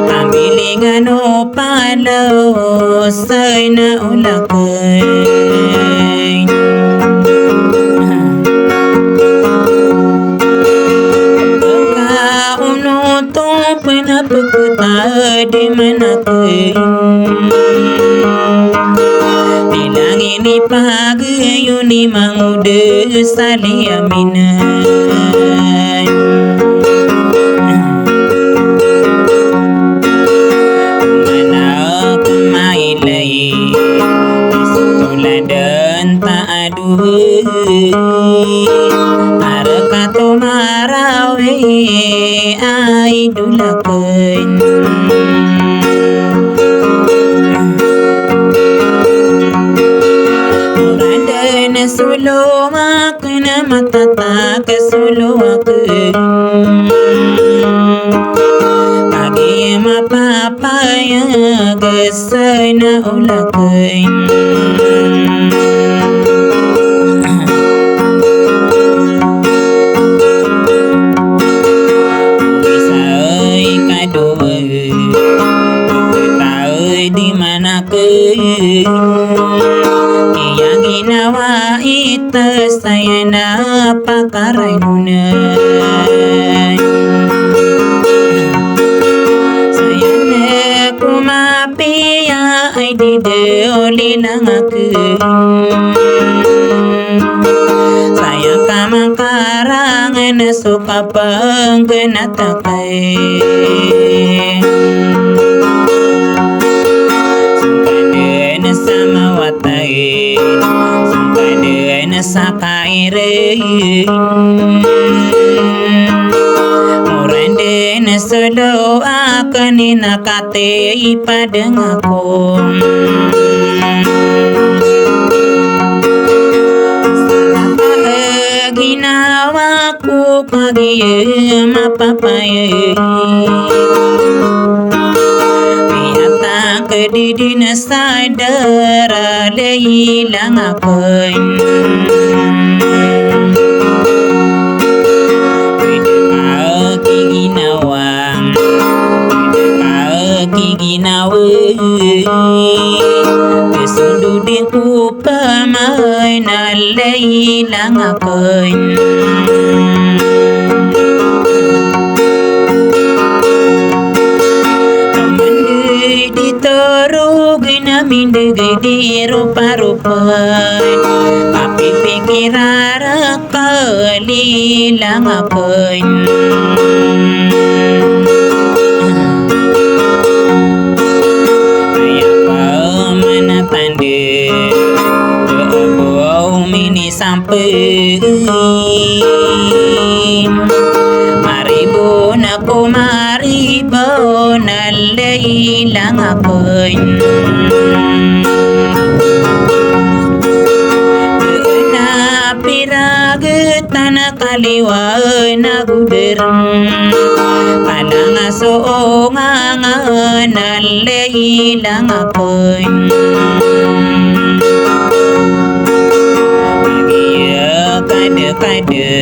Tambilingano palo say na ulakay pagkaunotong pinapagkata di manakay bilangin ni pagayon ni mangude sa liyaminay dan tak aduh arakato marawe ai dulakeun randana solo makna matata ke solo akeun pagi mapapaya gesana ulakeun di mana yang ginawa ita saya na pakaray nunay saya na kumapiya ay dideoli lang ako sayang kamang karangan na suka pang ganatakay sama watay sumpadan sa kairin muranden solo akan inakate ipadang ako sa ginawa ko kagaya mapapay kedidi na sadar ilang ako'n pwede ka ginawa kesundudin ko pa may nalailang ako'n mindegay di rupa-rupan tapi pikirara kali lang ako'n kaya pa manatanda keabaw minisampin maribo na kumaribo nalay lang ako'n tanah kaliwa naguderang palang asoongang nalailang ako'n magiya kada-kada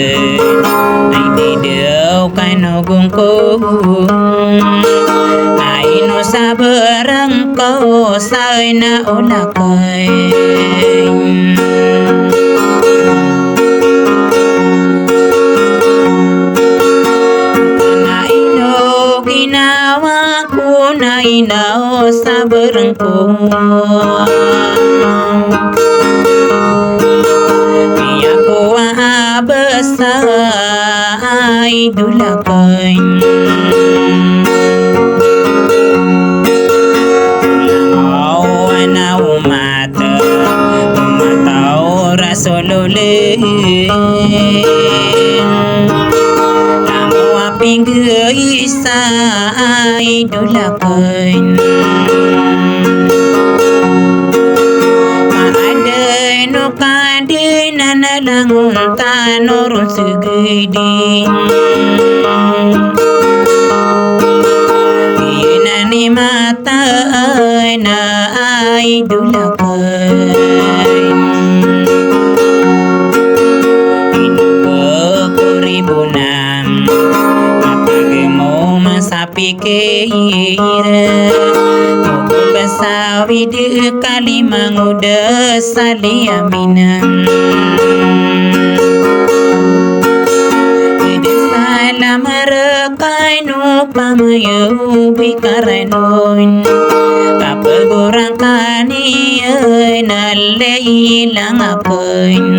ay didaw kanugong ko ay no sa barang ko sa naulakay ginawa ko na inaw sa barang ko kaya ko idulakan awana umata umata rasulullah kamu apingga isa idulakan kadena langun tanurun segede inani mata na idulakan inuka kuribunam apagemo masapi keira Basawi de kalimang udah saliaminan Ide salam rekainu pamayu bikaranon Apa gorang kani nalai lang apun